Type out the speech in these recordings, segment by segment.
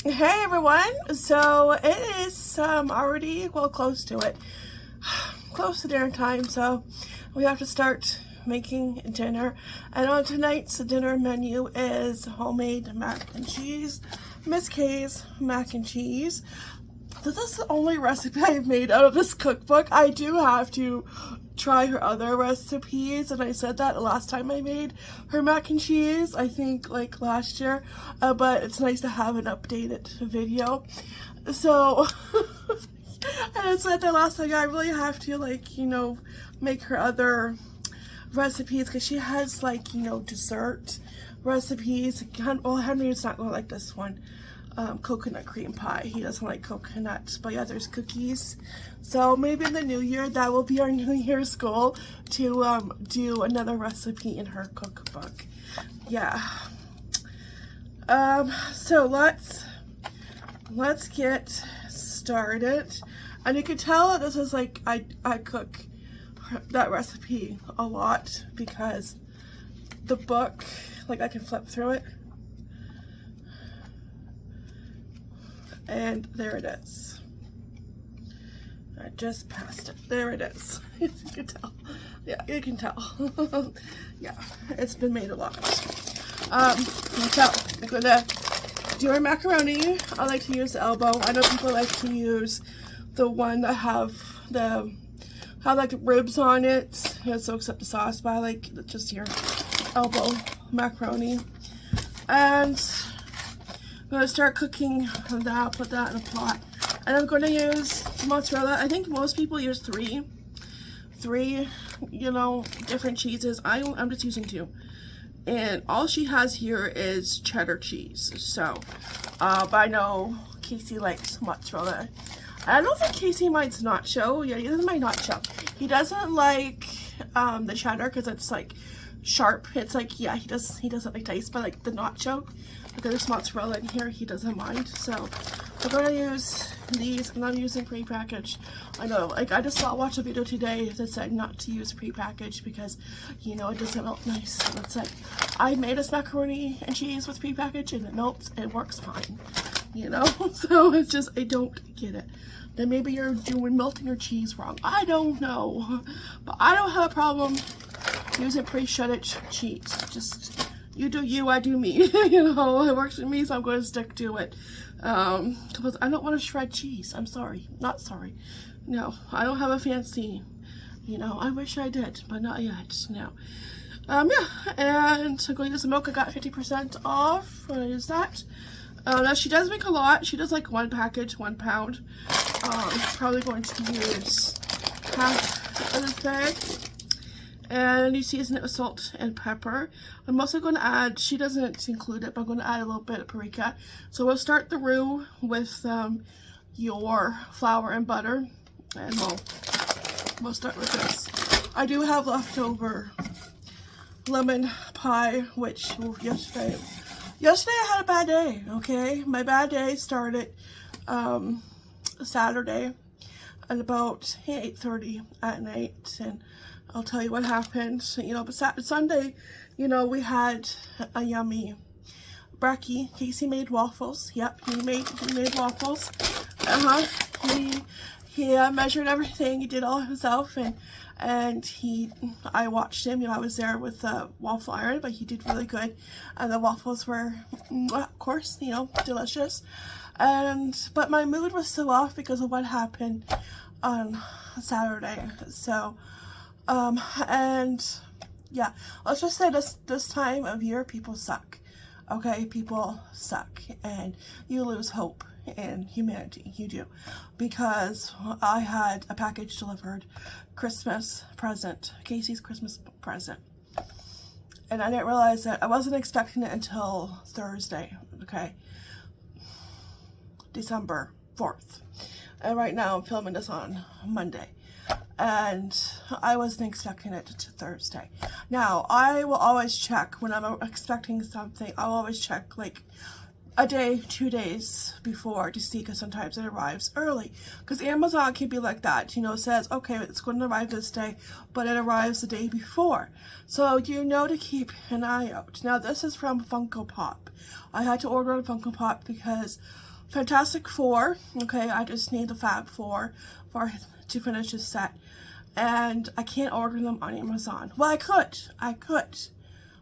Hey everyone, so it is already, well, close to it, close to dinner time, so we have to start making dinner. And on tonight's dinner menu is homemade mac and cheese, Miss K's mac and cheese. This is the only recipe I've made out of this cookbook. I do have to try her other recipes, and I said that the last time I made her mac and cheese, I think like last year, but it's nice to have an updated video. So and I said that last time, I really have to, like, you know, make her other recipes because she has, like, you know, dessert recipes. Well, Henry's not going to like this one. Coconut cream pie. He doesn't like coconut, but yeah, there's cookies. So maybe in the new year, that will be our New Year's goal, to do another recipe in her cookbook. Yeah. So let's get started. And you can tell that this is like, I cook that recipe a lot because the book, like, I can flip through it. And there it is. I just passed it. There it is. You can tell. Yeah, you can tell. Yeah, it's been made a lot. So I'm gonna do our macaroni. I like to use the elbow. I know people like to use the one that have like ribs on it. It soaks up the sauce, but I like just your elbow macaroni. And I'm going to start cooking that, put that in a pot. And I'm going to use mozzarella. I think most people use three, you know, different cheeses. I'm just using 2. And all she has here is cheddar cheese. So, but I know Casey likes mozzarella. I don't think Casey minds nacho. Yeah, he doesn't mind nacho. He doesn't like the cheddar because it's like sharp. It's like, yeah, he doesn't like taste, but like the nacho, because there's mozzarella in here, he doesn't mind. So I'm gonna use these, and I'm using prepackaged. I know, like, I just watched a video today that said not to use prepackaged because, you know, it doesn't melt nice. It's like, I made this macaroni and cheese with prepackaged and it melts, it works fine, you know. So it's just, I don't get it. Then maybe you're doing melting your cheese wrong. I don't know, but I don't have a problem using pre-shredded cheese. Just, you do you, I do me. You know, it works for me, so I'm going to stick to it. Because I don't want to shred cheese. I'm sorry. Not sorry. No, I don't have a fancy, you know, I wish I did, but not yet. No. Yeah, and I'm going to use the milk. I got 50% off when I use that. Now she does make a lot. She does like 1 package, 1 pound. Probably going to use half of this bag. And you season it with salt and pepper. I'm also going to add, she doesn't include it, but I'm going to add a little bit of paprika. So we'll start the roux with your flour and butter, and we'll start with this. I do have leftover lemon pie, which yesterday I had a bad day. Okay, my bad day started Saturday at about 8:30 at night, and I'll tell you what happened. You know, but Sunday, you know, we had a yummy brekkie. Casey made waffles. Yep, he made waffles. He measured everything. He did all himself, and I watched him. You know, I was there with the waffle iron, but he did really good. And the waffles were, of course, you know, delicious. But my mood was so off because of what happened on Saturday. So, and yeah, let's just say this time of year, people suck. Okay, people suck, and you lose hope in humanity. You do, because I had a package delivered, Christmas present, Casey's Christmas present, and I didn't realize that. I wasn't expecting it until Thursday. Okay, December 4th, and right now I'm filming this on Monday. And I wasn't expecting it to Thursday. Now, I will always check when I'm expecting something. I'll always check like a day, 2 days before to see, because sometimes it arrives early. Because Amazon can be like that, you know, it says, okay, it's going to arrive this day, but it arrives the day before. So you know to keep an eye out. Now, this is from Funko Pop. I had to order on Funko Pop because Fantastic Four. Okay, I just need the Fab Four to finish this set. And I can't order them on Amazon. Well, I could.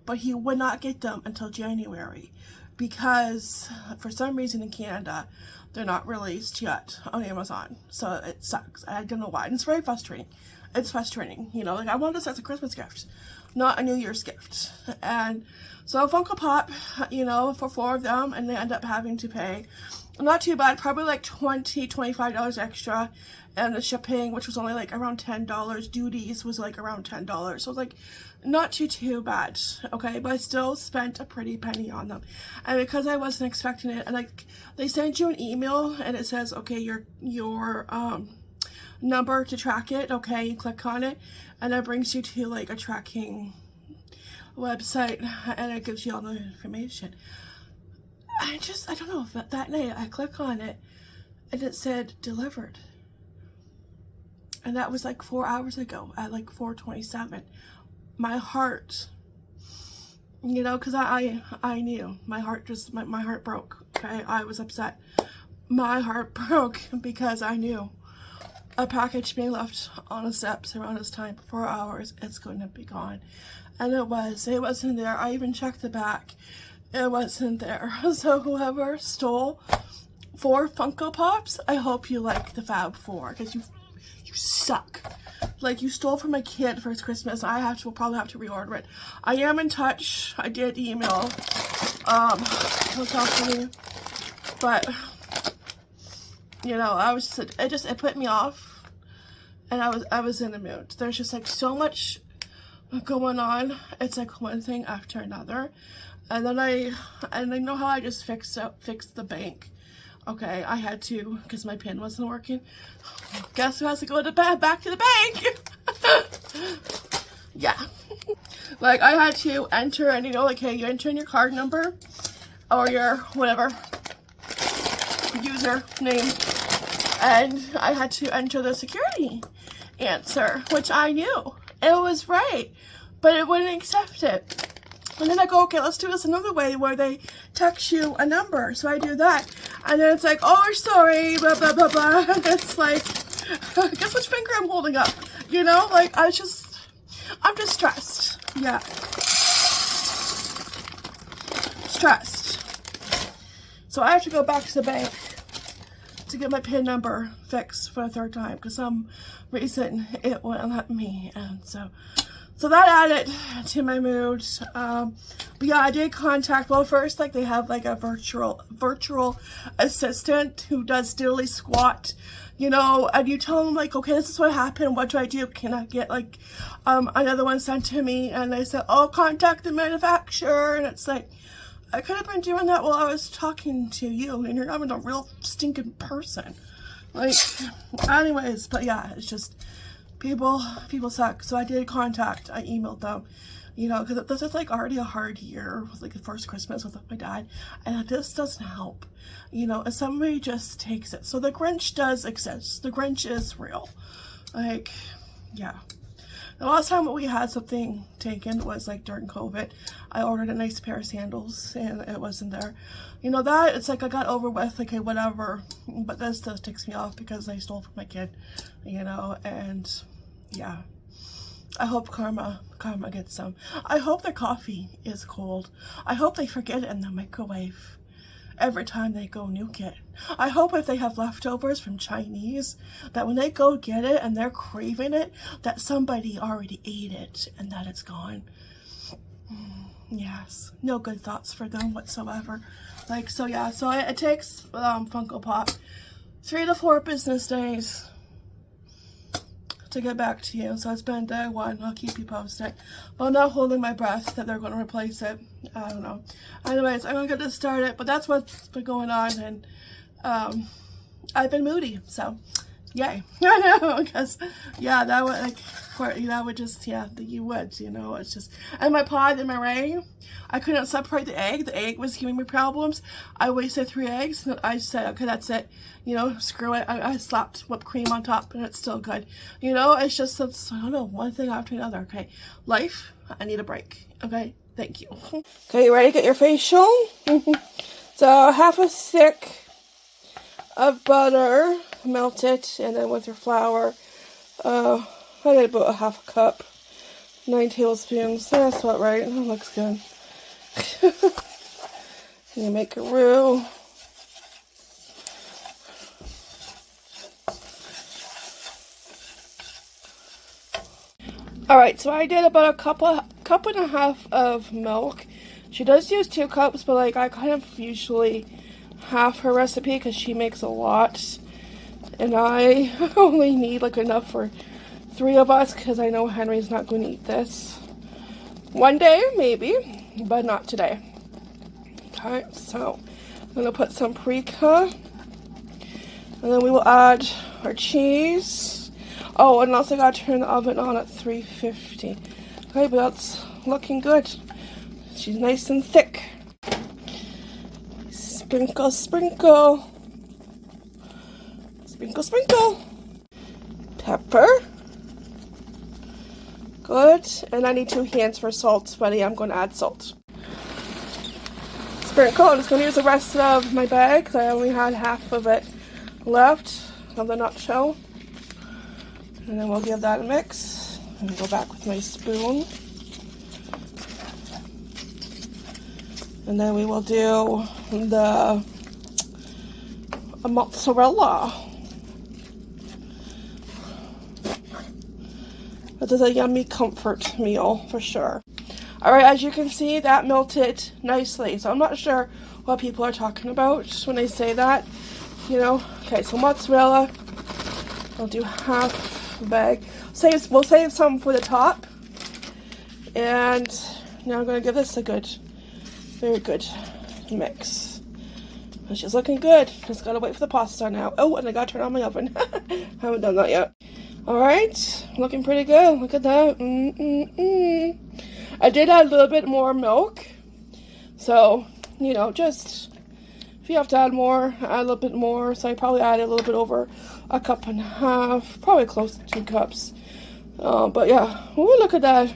But he would not get them until January. Because for some reason in Canada, they're not released yet on Amazon. So it sucks. I don't know why. And it's very frustrating. It's frustrating. You know, like I want this as a Christmas gift, not a New Year's gift. And so Funko Pop, you know, for 4 of them, and they end up having to pay, not too bad, probably like $20, $25 extra. And the shipping, which was only like around $10, duties was like around $10. So like not too bad, okay? But I still spent a pretty penny on them. And because I wasn't expecting it, and like they send you an email and it says, okay, your number to track it, okay, you click on it, and it brings you to like a tracking website, and it gives you all the information. I don't know, that night I click on it and it said delivered. And that was like 4 hours ago at like 4:27. My heart, you know, because I knew. My heart just, my heart broke, okay? I was upset. My heart broke because I knew a package being left on the steps around this time for 4 hours, it's going to be gone. And it wasn't there. I even checked the back. It wasn't there. So whoever stole 4 Funko Pops, I hope you like the Fab Four, because you suck. Like, you stole from my kid for his Christmas. Will probably have to reorder it. I am in touch. I did email the company, but you know, it put me off, and I was in the mood. There's just like so much going on. It's like one thing after another, and then I know how I just fixed the bank. Okay, I had to, because my pin wasn't working. Guess who has to go back to the bank? Yeah. Like, I had to enter, and you know, like, hey, you enter in your card number, or your whatever username, and I had to enter the security answer, which I knew. It was right, but it wouldn't accept it. And then I go, okay, let's do this another way, where they text you a number. So I do that. And then it's like, oh, we're sorry, blah, blah, blah, blah. And it's like, guess which finger I'm holding up? You know, like, I'm just stressed. Yeah. Stressed. So I have to go back to the bank to get my PIN number fixed for the 3rd time, because some reason it wouldn't let me. And so that added to my mood. But yeah, I did contact, well, first, like, they have like a virtual assistant who does diddly squat, you know, and you tell them like, okay, this is what happened, what do I do? Can I get like another one sent to me? And they said, oh, contact the manufacturer. And it's like, I could have been doing that while I was talking to you, and you're not even a real stinking person. Like, anyways, but yeah, it's just, people suck. So I did contact, I emailed them, you know, because this is like already a hard year, with like the first Christmas with my dad, and this doesn't help, you know, and somebody just takes it. So the Grinch does exist. The Grinch is real. Like, yeah. The last time we had something taken was like during COVID. I ordered a nice pair of sandals and it wasn't there. You know, that, it's like I got over with, okay, whatever. But this just ticks me off because I stole from my kid, you know, and yeah. I hope karma gets some. I hope their coffee is cold. I hope they forget it in the microwave every time they go nuke it. I hope if they have leftovers from Chinese, that when they go get it and they're craving it, that somebody already ate it and that it's gone. Yes, no good thoughts for them whatsoever. Like, so yeah, so it takes Funko Pop 3 to 4 business days to get back to you. So it's been day 1. I'll keep you posted. But I'm not holding my breath that they're going to replace it. I don't know. Anyways, I'm going to get this started. But that's what's been going on. And I've been moody. So, yay. I know. Because, yeah, that would, like, that would just, yeah, you would, you know. It's just, and my pie, the meringue, I couldn't separate the egg. The egg was giving me problems. I wasted 3 eggs. And I said, okay, that's it. You know, screw it. I slapped whipped cream on top and it's still good. You know, it's just, it's, I don't know, one thing after another, okay? Life, I need a break, okay? Thank you. Okay, you ready to get your facial? So, half a stick of butter, melt it, and then with your flour, I got about a half a cup, 9 tablespoons. That's about right. That looks good. And you make a roux. Alright, so I did about a cup and a half of milk. She does use 2 cups, but like I kind of usually half her recipe because she makes a lot. And I only need like enough for 3 of us because I know Henry's not going to eat this. One day, maybe, but not today. Okay, so I'm going to put some paprika. And then we will add our cheese. Oh, and also got to turn the oven on at 350. Okay, but that's looking good. She's nice and thick. Sprinkle, sprinkle. Sprinkle, sprinkle. Pepper. Good. And I need 2 hands for salt, buddy. I'm going to add salt. Sprinkle. I'm just going to use the rest of my bag because I only had half of it left of the nutshell. And then we'll give that a mix. And go back with my spoon. And then we will do the mozzarella. This is a yummy comfort meal for sure. Alright, as you can see, that melted nicely. So I'm not sure what people are talking about when they say that. You know, okay, so mozzarella. I'll do half a bag. We'll save some for the top. And now I'm going to give this a good, very good mix. And she's looking good. Just got to wait for the pasta now. Oh, and I got to turn on my oven. Haven't done that yet. Alright, looking pretty good. Look at that. I did add a little bit more milk. So, you know, just if you have to add more, add a little bit more. So I probably added a little bit over a cup and a half, probably close to 2 cups. But yeah, ooh, look at that.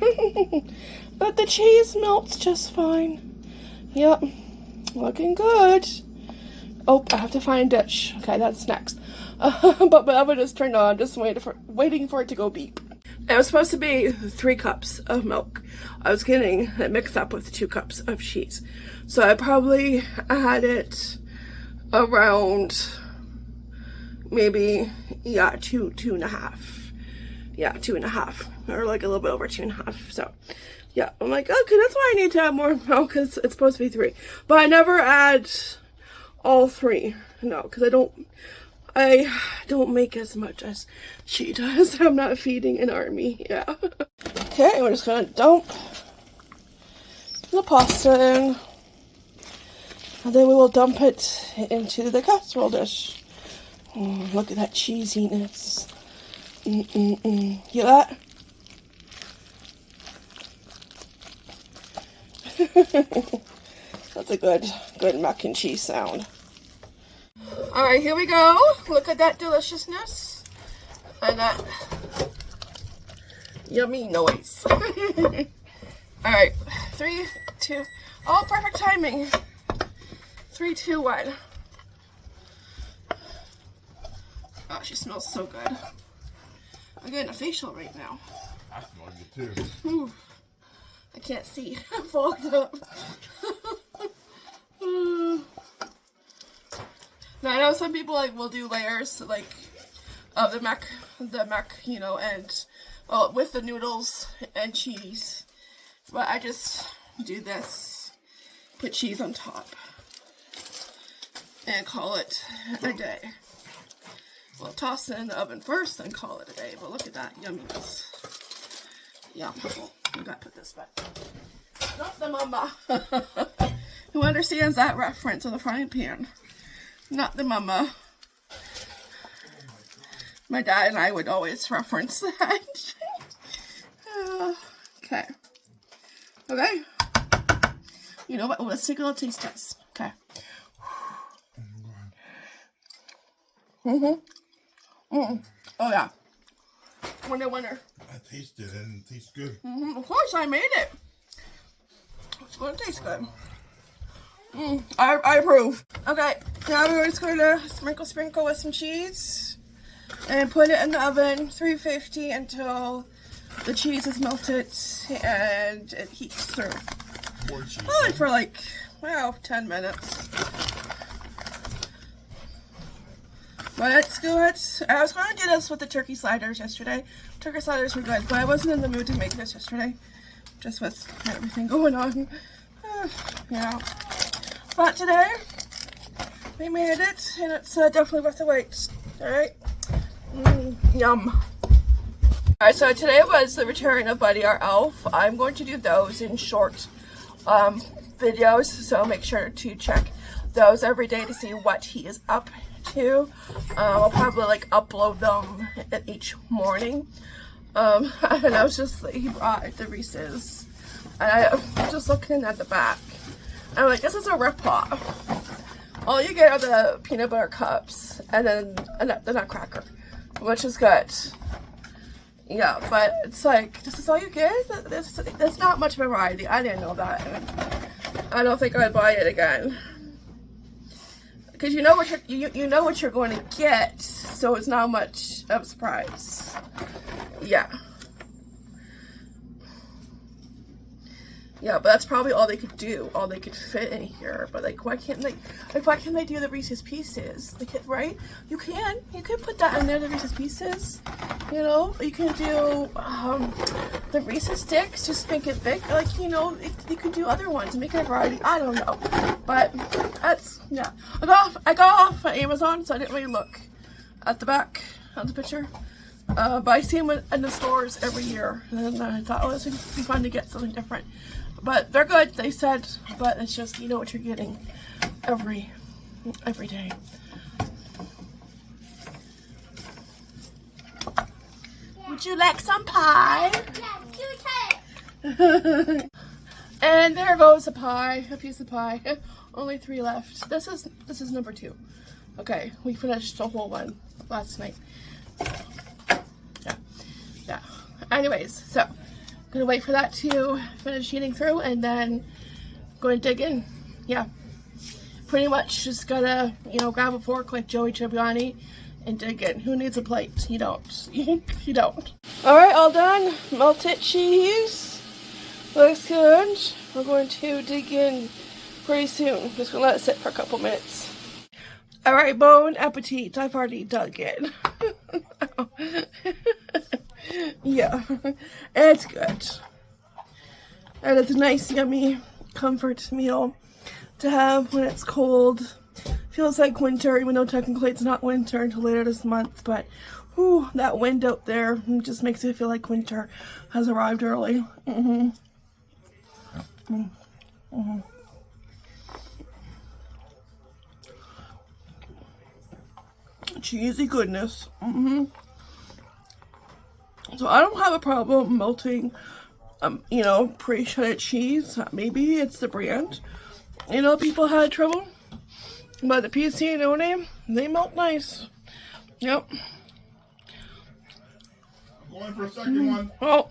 But the cheese melts just fine. Yep, looking good. Oh, I have to find a dish. Okay, that's next. But my oven is turned on, just waiting for it to go beep. It was supposed to be 3 cups of milk. I was getting it mixed up with 2 cups of cheese. So I probably added around maybe, yeah, 2.5. Yeah, 2.5. Or like a little bit over 2.5. So, yeah. I'm like, okay, that's why I need to add more milk because it's supposed to be 3. But I never add all 3. No, because I don't make as much as she does. I'm not feeding an army. Yeah. Okay, we're just gonna dump the pasta in. And then we will dump it into the casserole dish. Look at that cheesiness. You that? That's a good mac and cheese sound. Alright, here we go. Look at that deliciousness. And that yummy noise. Alright, 3, 2, oh, perfect timing. 3, 2, 1. Oh, she smells so good. I'm getting a facial right now. I smell good too. Ooh, I can't see. I'm fogged up. Now I know some people like will do layers like of the mac, you know, and well with the noodles and cheese. But I just do this, put cheese on top, and call it a day. We'll toss it in the oven first and call it a day. But look at that yumminess. Yeah, we gotta put this back. Not the mama. Who understands that reference of the frying pan? Not the mama. My dad and I would always reference that. Okay. Okay. You know what? Let's take a little taste test. Okay. Oh yeah. Winner, winner. I tasted it and it tastes good. Of course, I made it. It's gonna taste good. I approve. Okay, Now we're just going to sprinkle with some cheese and put it in the oven 350 until the cheese is melted and it heats through. More cheese. Probably for like, well, 10 minutes. But it's good. I was going to do this with the turkey sliders yesterday. Turkey sliders were good, but I wasn't in the mood to make this yesterday. Just with everything going on. Yeah. But today, we made it, and it's definitely worth the wait. Alright? Yum. Alright, so today was the return of Buddy our elf. I'm going to do those in short videos, so make sure to check those every day to see what he is up to. I'll probably like upload them each morning. And I was just, he brought the Reese's, and I was just looking at the back. I'm like, this is a ripoff. All you get are the peanut butter cups and then the nutcracker, which is good. Yeah, but it's like, this is all you get? There's not much variety. I didn't know that. I don't think I'd buy it again. Because you know what you're going to get, so it's not much of a surprise. Yeah. Yeah, but that's probably all they could do, all they could fit in here. But like, why can't they do the Reese's Pieces? They could, right? You can put that in there, the Reese's Pieces. You know, you can do the Reese's Sticks, just make it big. Like, you know, you could do other ones, make it a variety. I don't know, but that's, yeah. I got off on Amazon, so I didn't really look at the back of the picture. But I see them in the stores every year, and I thought, oh, this would be fun to get something different. But they're good, they said, but it's just, you know what you're getting every day. Would you like some pie? Yeah, and there goes a pie, a piece of pie. Only 3 left. This is number 2. Okay, we finished the whole one last night. Yeah. Anyways, so I'm gonna wait for that to finish eating through, and then going to dig in. Yeah, pretty much just gotta, you know, grab a fork like Joey Tribbiani and dig in. Who needs a plate? You don't. You don't. All right, all done. Melted cheese. Looks good. We're going to dig in pretty soon. Just gonna let it sit for a couple minutes. All right, bon appetit. I've already dug in. Yeah, it's good. And it's a nice, yummy comfort meal to have when it's cold. Feels like winter, even though technically it's not winter until later this month. But, whew, that wind out there just makes it feel like winter has arrived early. Cheesy goodness. So I don't have a problem melting, you know, pre-shredded cheese. Maybe it's the brand. You know, people had trouble. But the P.C. and O.N.9V, they melt nice. Yep. I'm going for a second one. Oh,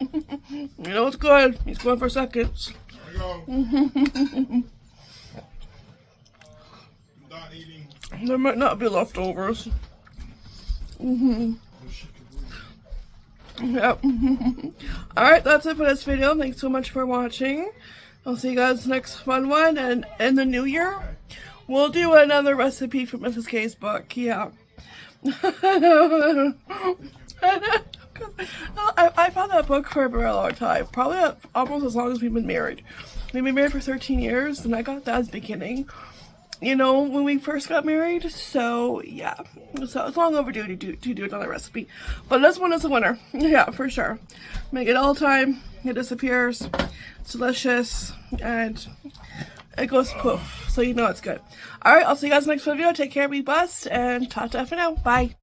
you know it's good. He's going for seconds. There we go. I'm done eating. There might not be leftovers. Yep. Alright, that's it for this video. Thanks so much for watching. I'll see you guys next fun one. And in the new year, we'll do another recipe from Mrs. K's book. Yeah. I've had that book for a very long time. Probably almost as long as we've been married. We've been married for 13 years, and I got that as beginning. You know, when we first got married. So yeah, so it's long overdue to do another recipe, but this one is a winner. Yeah, for sure. Make it all the time. It disappears. It's delicious, and it goes poof, so you know it's good. All right, I'll see you guys next video. Take care, be blessed, and ta-ta for now. Bye.